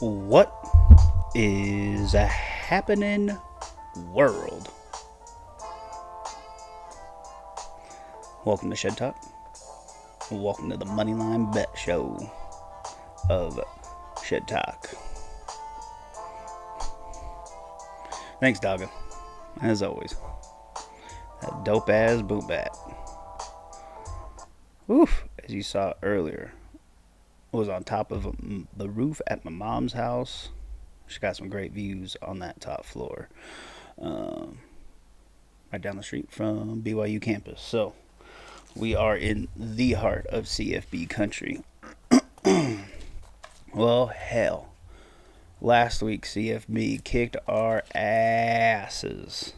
What is happening, world? Welcome to ShedTalk. Welcome to the Moneyline Bet Show of ShedTalk. Thanks, Doggo. As always. That dope ass boom bat. Oof, as you saw earlier, was on top of the roof at my mom's house. She got some great views on that top floor, right down the street from BYU campus. So we are in the heart of CFB country. Well, hell, last week CFB kicked our asses.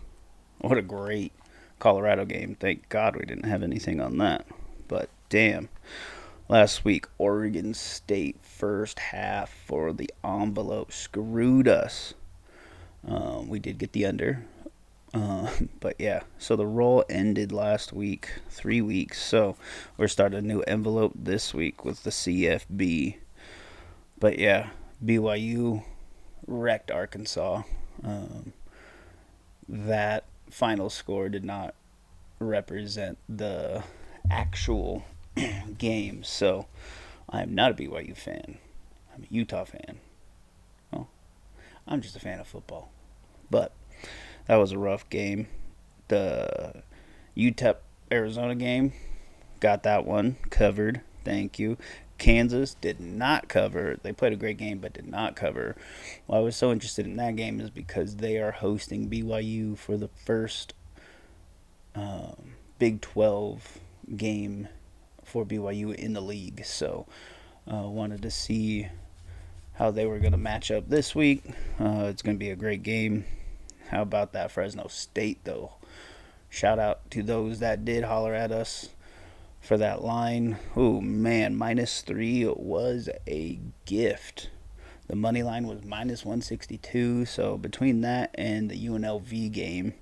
What a great Colorado game. Thank God we didn't have anything on that. But damn. Last week, Oregon State first half for the envelope screwed us. We did get the under. But yeah, so the roll ended last week, 3 weeks. So we're starting a new envelope this week with the CFB. But yeah, BYU wrecked Arkansas. That final score did not represent the actual game, so I'm not a BYU fan. I'm a Utah fan. Well, I'm just a fan of football. But that was a rough game. The UTEP Arizona game, got that one covered. Thank you. Kansas did not cover. They played a great game, but did not cover. Why I was so interested in that game is because they are hosting BYU for the first Big 12 game for BYU in the league. So wanted to see how they were going to match up this week. It's going to be a great game. How about that Fresno State, though? Shout out to those that did holler at us for that line. Oh, man, -3 was a gift. The money line was -162. So between that and the UNLV game,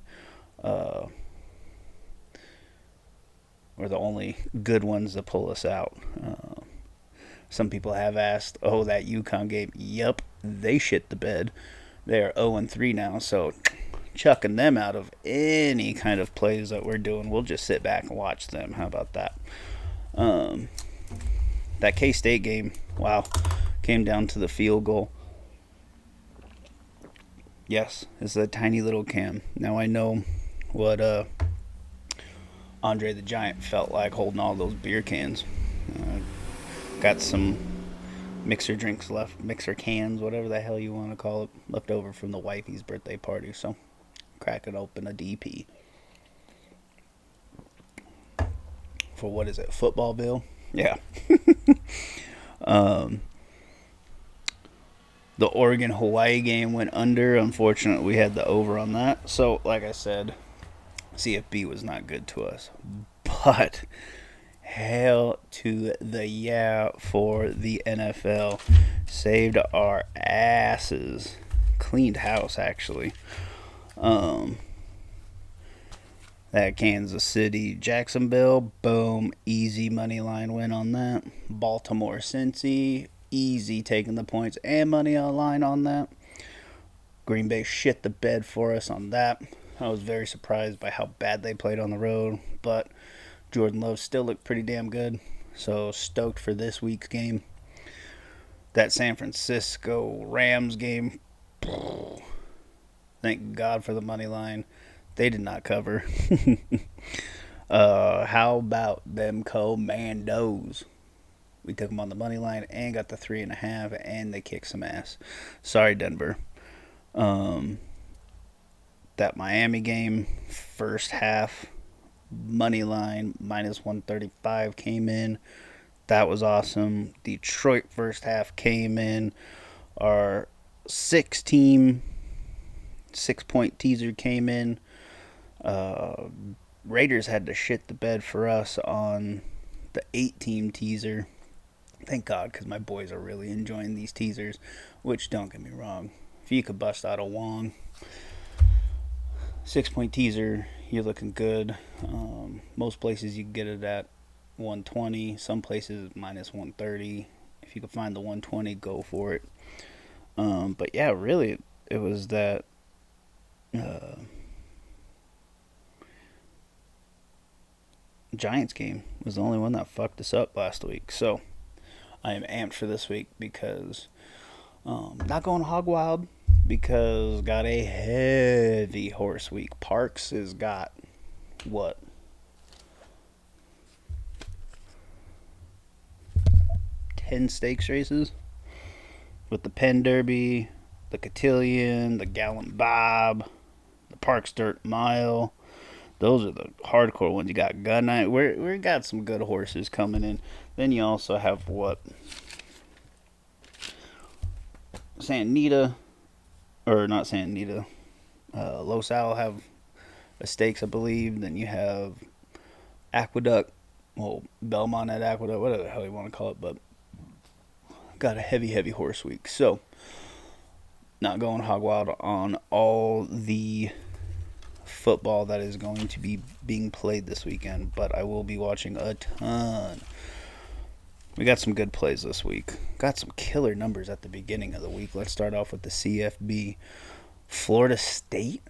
were the only good ones to pull us out. Some people have asked, oh, that UConn game. Yep, they shit the bed. They are 0-3 now, so chucking them out of any kind of plays that we're doing. We'll just sit back and watch them. How about that? That K-State game, wow, came down to the field goal. Yes, it's a tiny little Cam. Now I know what Andre the Giant felt like holding all those beer cans. Got some mixer drinks left, mixer cans, whatever the hell you want to call it, left over from the wifey's birthday party. So, cracking open a DP. For what is it, Footballville? Yeah. The Oregon-Hawaii game went under. Unfortunately, we had the over on that. So, like I said, CFB was not good to us. But hell to the yeah for the NFL. Saved our asses. Cleaned house, actually. That Kansas City, Jacksonville, boom, easy money line win on that. Baltimore, Cincy, easy taking the points and money on line on that. Green Bay shit the bed for us on that. I was very surprised by how bad they played on the road, but Jordan Love still looked pretty damn good. So stoked for this week's game. That San Francisco Rams game, thank God for the money line. They did not cover. How about them Commandos? We took them on the money line and got the 3.5, and they kicked some ass. Sorry, Denver. That Miami game, first half, money line, -135 came in. That was awesome. Detroit first half came in. Our 6-point teaser came in. Raiders had to shit the bed for us on the 8-team teaser. Thank God, because my boys are really enjoying these teasers, which, don't get me wrong, if you could bust out a Wong 6-point teaser, you're looking good. Most places you can get it at 120. Some places -130. If you can find the 120, go for it. But yeah, really, it was that uh, Giants game was the only one that fucked us up last week. So I am amped for this week because not going hog wild because got a heavy horse week. Parks has got what 10 stakes races with the Penn Derby, the Cotillion, the Gallon Bob, the Parks Dirt Mile. Those are the hardcore ones. You got Gun Night. We got some good horses coming in. Then you also have what Santa Anita, or not Santa Anita. Los Al have a stakes, I believe. Then you have Aqueduct, well, Belmont at Aqueduct, whatever the hell you want to call it, but got a heavy horse week. So, not going hog wild on all the football that is going to be being played this weekend, but I will be watching a ton. We got some good plays this week. Got some killer numbers at the beginning of the week. Let's start off with the CFB. Florida State?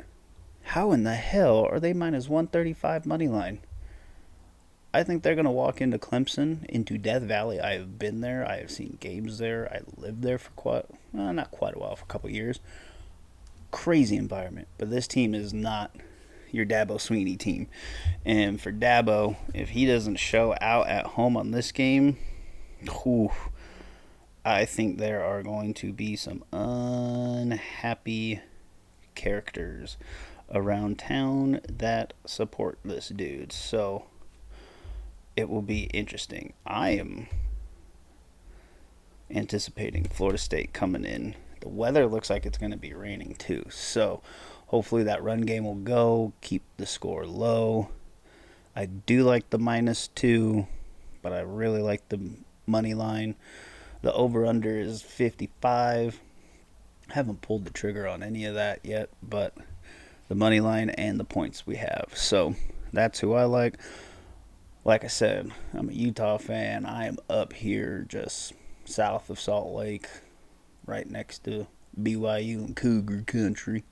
How in the hell are they minus 135 money line? I think they're going to walk into Clemson, into Death Valley. I have been there. I have seen games there. I lived there for not quite a while, for a couple years. Crazy environment. But this team is not your Dabo Sweeney team. And for Dabo, if he doesn't show out at home on this game, I think there are going to be some unhappy characters around town that support this dude. So it will be interesting. I am anticipating Florida State coming in. The weather looks like it's going to be raining too. So hopefully that run game will go, keep the score low. I do like the -2, but I really like the money line. The over-under is 55. I haven't pulled the trigger on any of that yet, but the money line and the points we have. So that's who I like. Like I said, I'm a Utah fan. I am up here just south of Salt Lake, right next to BYU and Cougar Country.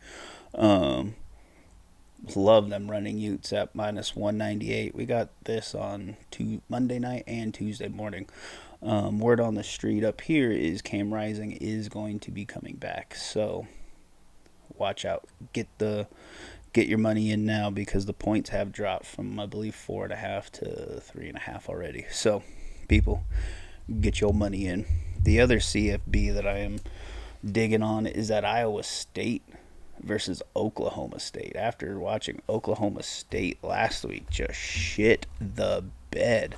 Love them running Utes at -198. We got this on Monday night and Tuesday morning. Word on the street up here is Cam Rising is going to be coming back. So watch out. Get your money in now because the points have dropped from, I believe, 4.5 to 3.5 already. So, people, get your money in. The other CFB that I am digging on is at Iowa State versus Oklahoma State. After watching Oklahoma State last week just shit the bed.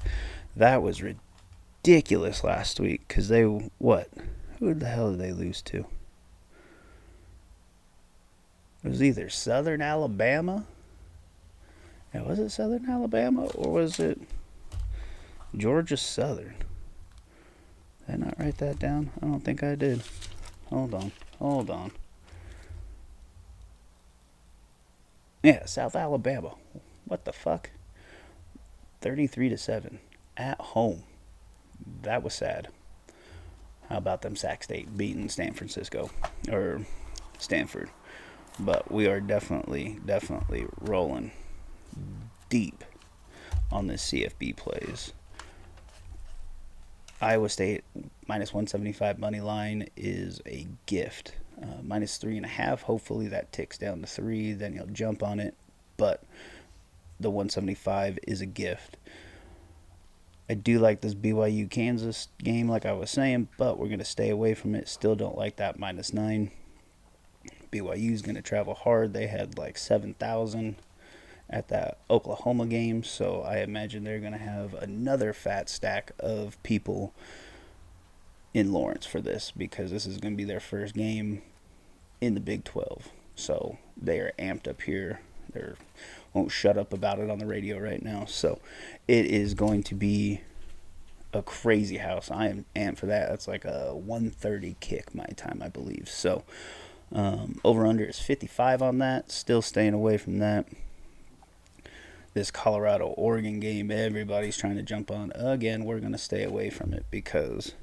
That was ridiculous last week because they, what? Who the hell did they lose to? It was either Southern Alabama. Yeah, was it Southern Alabama or was it Georgia Southern? Did I not write that down? I don't think I did. Hold on. Yeah, South Alabama. What the fuck? 33-7 at home. That was sad. How about them Sac State beating Stanford? But we are definitely rolling deep on this CFB plays. Iowa State -175 money line is a gift. -3.5. Hopefully that ticks down to 3. Then you'll jump on it. But the 175 is a gift. I do like this BYU Kansas game, like I was saying, but we're going to stay away from it. Still don't like that -9. BYU's going to travel hard. They had like 7,000 at that Oklahoma game, so I imagine they're going to have another fat stack of people in Lawrence for this because this is going to be their first game in the Big 12. So they are amped up here. They won't shut up about it on the radio right now. So it is going to be a crazy house. I am amped for that. That's like a 1:30 kick my time, I believe. So over-under is 55 on that. Still staying away from that. This Colorado-Oregon game, everybody's trying to jump on. Again, we're going to stay away from it because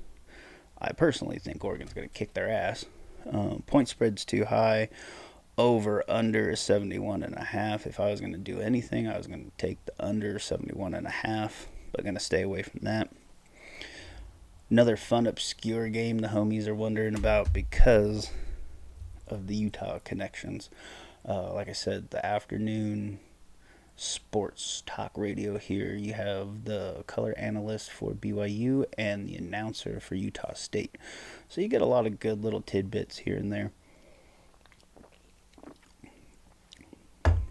I personally think Oregon's going to kick their ass. Point spread's too high. Over under 71.5. If I was going to do anything, I was going to take the under 71.5, but going to stay away from that. Another fun, obscure game the homies are wondering about because of the Utah connections. Like I said, the afternoon sports talk radio here, you have the color analyst for BYU and the announcer for Utah State. So you get a lot of good little tidbits here and there.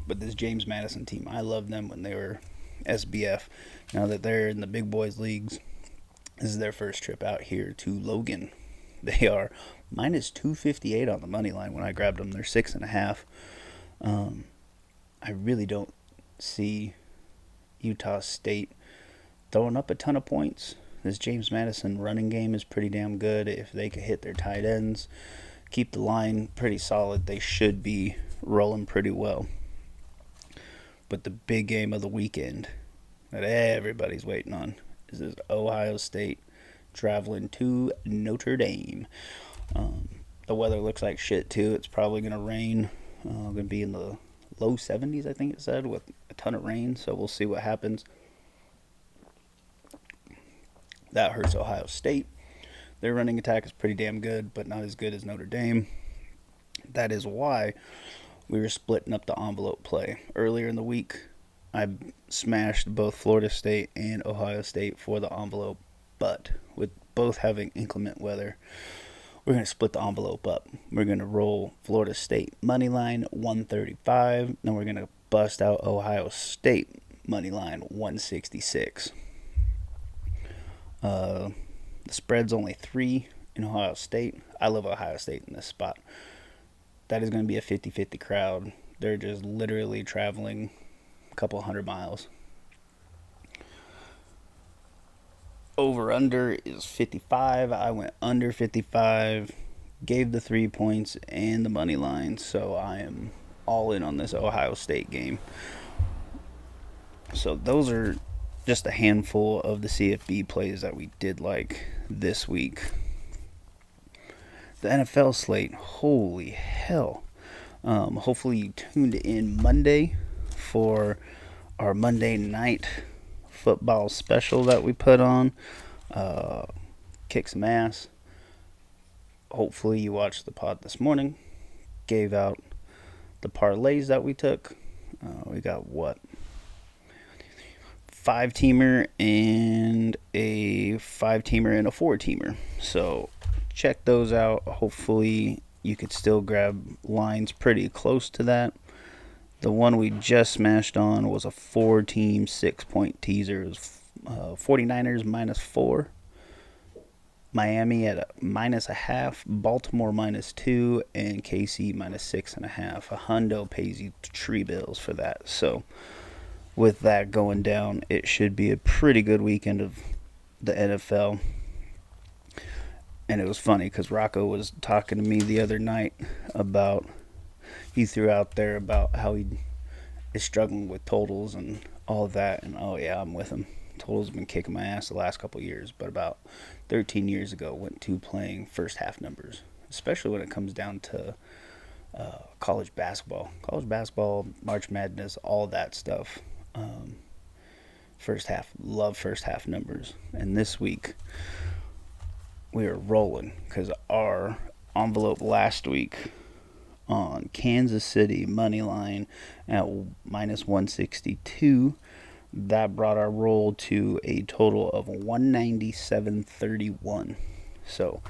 But this James Madison team, I loved them when they were SBF. Now that they're in the big boys leagues, this is their first trip out here to Logan. They are minus 258 on the money line when I grabbed them. They're 6.5. I really don't see Utah State throwing up a ton of points. This James Madison running game is pretty damn good. If they could hit their tight ends, keep the line pretty solid, they should be rolling pretty well. But the big game of the weekend that everybody's waiting on is this Ohio State traveling to Notre Dame. The weather looks like shit too. It's probably going to rain. Going to be in the low 70s, I think it said, with a ton of rain. So we'll see what happens. That hurts Ohio State. Their running attack is pretty damn good, but not as good as Notre Dame. That is why we were splitting up the envelope play. Earlier in the week, I smashed both Florida State and Ohio State for the envelope, but with both having inclement weather, we're going to split the envelope up. We're going to roll Florida State money line 135, then we're going to bust out Ohio State money line 166. The spread's only 3 in Ohio State. I love Ohio State in this spot. That is going to be a 50-50 crowd. They're just literally traveling a couple 100 miles. Over under is 55. I went under 55, gave the 3 points and the money line, so I am all in on this Ohio State game. So those are just a handful of the CFB plays that we did like this week. The NFL slate, holy hell. Hopefully you tuned in Monday for our Monday night football special that we put on. Kick some ass. Hopefully you watched the pod this morning. Gave out the parlays that we took. We got 5-teamer and a 5-teamer and a 4-teamer. So check those out. Hopefully you could still grab lines pretty close to that. The one we just smashed on was a 4-team 6-point teaser. It was 49ers -4, Miami at a -0.5, Baltimore -2, and KC -6.5. A hundo pays you tree bills for that. So with that going down, it should be a pretty good weekend of the NFL. And it was funny because Rocco was talking to me the other night about, he threw out there about how he is struggling with totals and all of that. And oh yeah, I'm with him. Totals have been kicking my ass the last couple of years. But about 13 years ago, went to playing first half numbers, especially when it comes down to college basketball. College basketball, March Madness, all that stuff. First half, love first half numbers. And this week, we are rolling because our envelope last week on Kansas City money line at -162, that brought our roll to a total of 197.31. So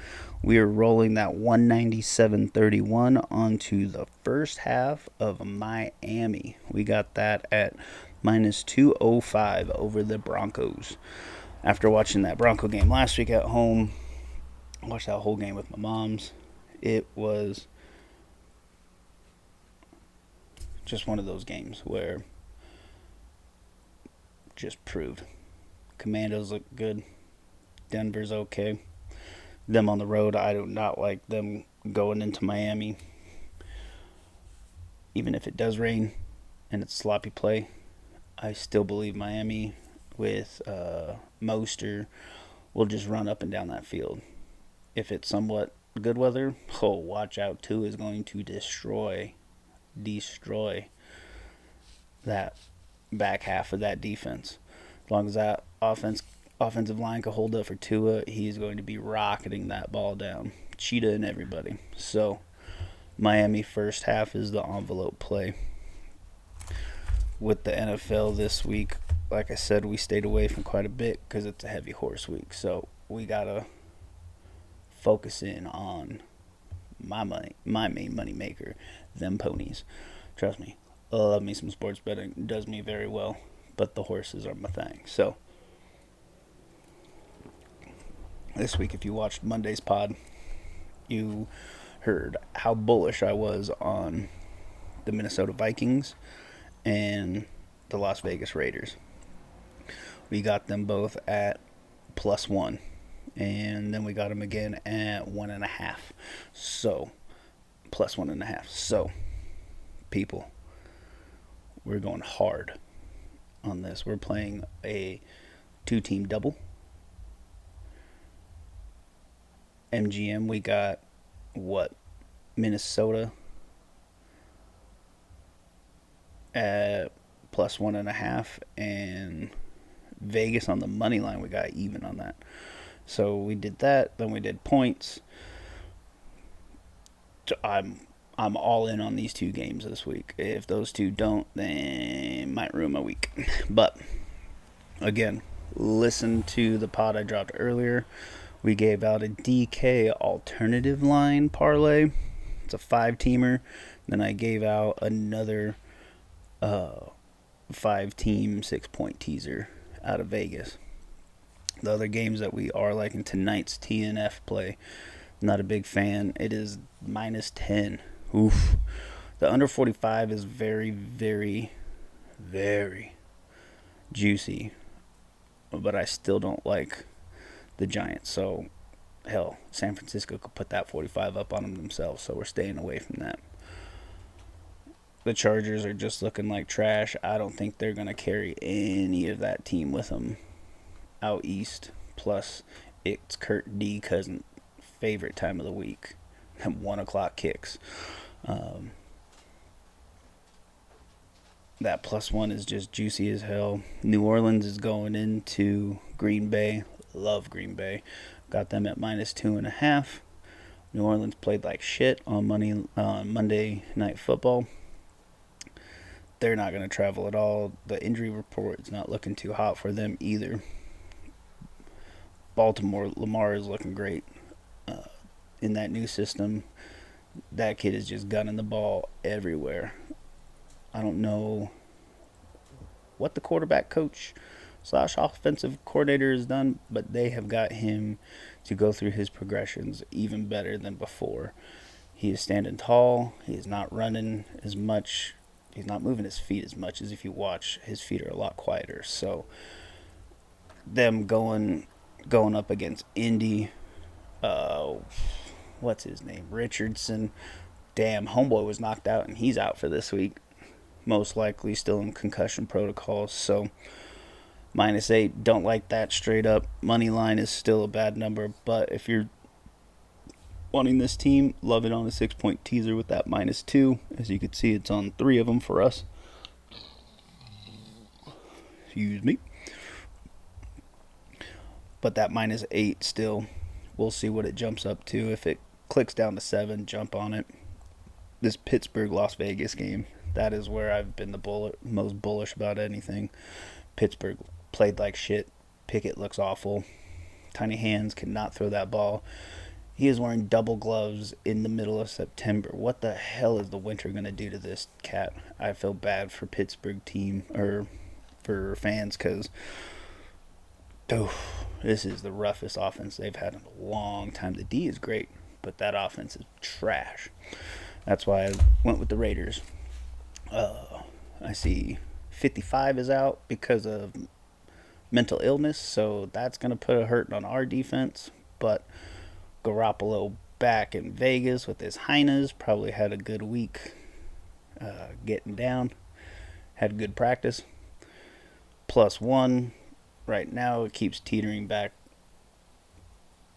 we are rolling that 197.31 onto the first half of Miami. We got that at -205 over the Broncos. After watching that Bronco game last week at home, I watched that whole game with my moms. It was just one of those games where just proved Commandos look good. Denver's okay. Them on the road, I do not like them going into Miami. Even if it does rain and it's sloppy play, I still believe Miami with Moster will just run up and down that field. If it's somewhat good weather, oh, watch out. Tua is going to destroy that back half of that defense. As long as that offensive line can hold up for Tua, he's going to be rocketing that ball down. Cheetah and everybody. So Miami first half is the envelope play. With the NFL this week, like I said, we stayed away from quite a bit because it's a heavy horse week. So we gotta focus in on my main money maker, them ponies. Trust me, I love me some sports betting. It does me very well, but the horses are my thing. So this week, if you watched Monday's pod, you heard how bullish I was on the Minnesota Vikings and the Las Vegas Raiders. We got them both at +1, and then we got them again at 1.5. So +1.5. So people, we're going hard on this. We're playing a 2-team double. MGM, we got Minnesota at +1.5, and Vegas on the money line. We got even on that. So we did that. Then we did points. I'm all in on these two games this week. If those two don't, they might ruin my week. But again, listen to the pod I dropped earlier. We gave out a DK alternative line parlay. It's a 5-teamer. Then I gave out another 5-team 6-point teaser out of Vegas. The other games that we are liking, tonight's TNF play, not a big fan. It is -10. Oof. The under 45 is very, very, very juicy, but I still don't like the Giants. So, hell, San Francisco could put that 45 up on them themselves, so we're staying away from that. The Chargers are just looking like trash. I don't think they're going to carry any of that team with them out east. Plus, it's Kurt D. Cousin favorite time of the week. 1 o'clock kicks. That +1 is just juicy as hell. New Orleans is going into Green Bay. Love Green Bay. Got them at -2.5. New Orleans played like shit on Monday Night Football. They're not going to travel at all. The injury report is not looking too hot for them either. Baltimore, Lamar is looking great in that new system. That kid is just gunning the ball everywhere. I don't know what the quarterback coach / offensive coordinator has done, but they have got him to go through his progressions even better than before. He is standing tall. He is not running as much. He's not moving his feet as much as if you watch. His feet are a lot quieter. So them going up against Indy, what's his name? Richardson. Damn, homeboy was knocked out and he's out for this week. Most likely still in concussion protocols. So -8, don't like that straight up. Money line is still a bad number, but if you're wanting this team, love it on a 6-point teaser with that -2. As you can see, it's on 3 of them for us. Excuse me. But that -8 still, we'll see what it jumps up to. If it clicks down to 7, jump on it. This Pittsburgh-Las Vegas game, that is where I've been the most bullish about anything. Pittsburgh played like shit. Pickett looks awful. Tiny hands cannot throw that ball. He is wearing double gloves in the middle of September. What the hell is the winter going to do to this cat? I feel bad for Pittsburgh team, or for fans, because this is the roughest offense they've had in a long time. The D is great, but that offense is trash. That's why I went with the Raiders. I see 55 is out because of mental illness, so that's going to put a hurt on our defense. But Garoppolo back in Vegas with his hyenas, probably had a good week getting down, had good practice. +1 right now, it keeps teetering back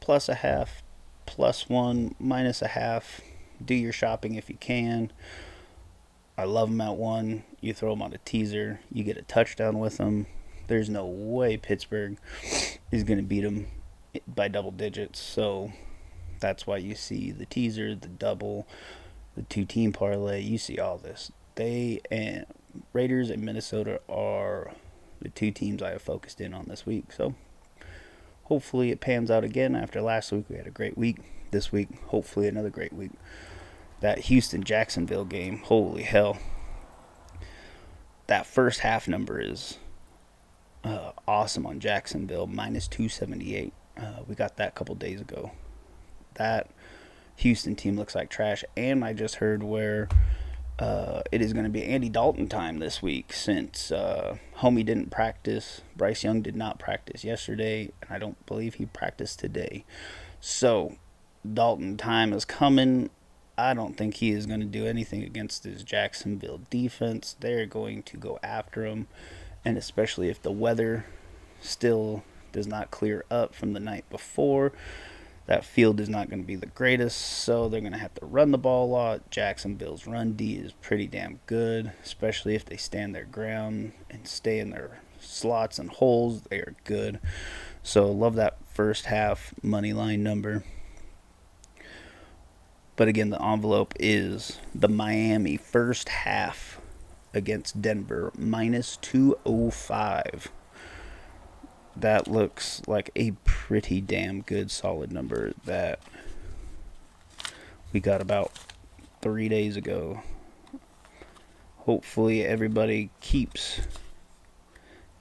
+0.5 +1, -0.5. Do your shopping if you can. I love them at 1. You throw them on a teaser, you get a touchdown with them. There's no way Pittsburgh is going to beat them by double digits. So that's why you see the teaser, the double, the 2-team parlay. You see all this. They and Raiders and Minnesota are the 2 teams I have focused in on this week. So hopefully it pans out again. After last week, we had a great week. This week, hopefully another great week. That Houston-Jacksonville game, holy hell. That first half number is awesome on Jacksonville, -278. We got that a couple days ago. That Houston team looks like trash. And I just heard where it is going to be Andy Dalton time this week since Homie didn't practice. Bryce Young did not practice yesterday, and I don't believe he practiced today. So Dalton time is coming. I don't think he is going to do anything against this Jacksonville defense. They're going to go after him, and especially if the weather still does not clear up from the night before, that field is not going to be the greatest, so they're going to have to run the ball a lot. Jacksonville's run D is pretty damn good, especially if they stand their ground and stay in their slots and holes. They are good. So love that first half money line number. But again, the envelope is the Miami first half against Denver, -205. That looks like a pretty damn good solid number that we got about 3 days ago. Hopefully everybody keeps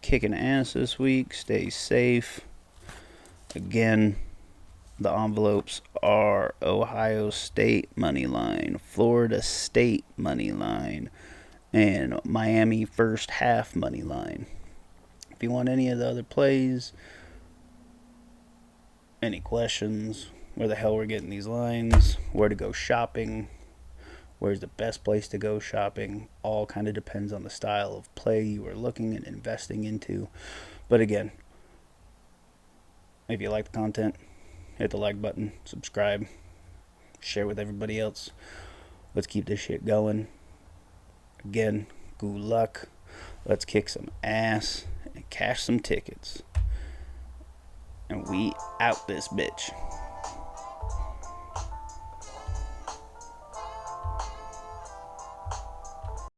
kicking ass this week. Stay safe. Again, the envelopes are Ohio State money line, Florida State money line, and Miami first half money line. If you want any of the other plays, any questions, where the hell we're getting these lines, where to go shopping, where's the best place to go shopping, all kind of depends on the style of play you are looking and investing into. But again, if you like the content, hit the like button, subscribe, share with everybody else. Let's keep this shit going. Again, good luck. Let's kick some ass and cash some tickets. And we out this bitch.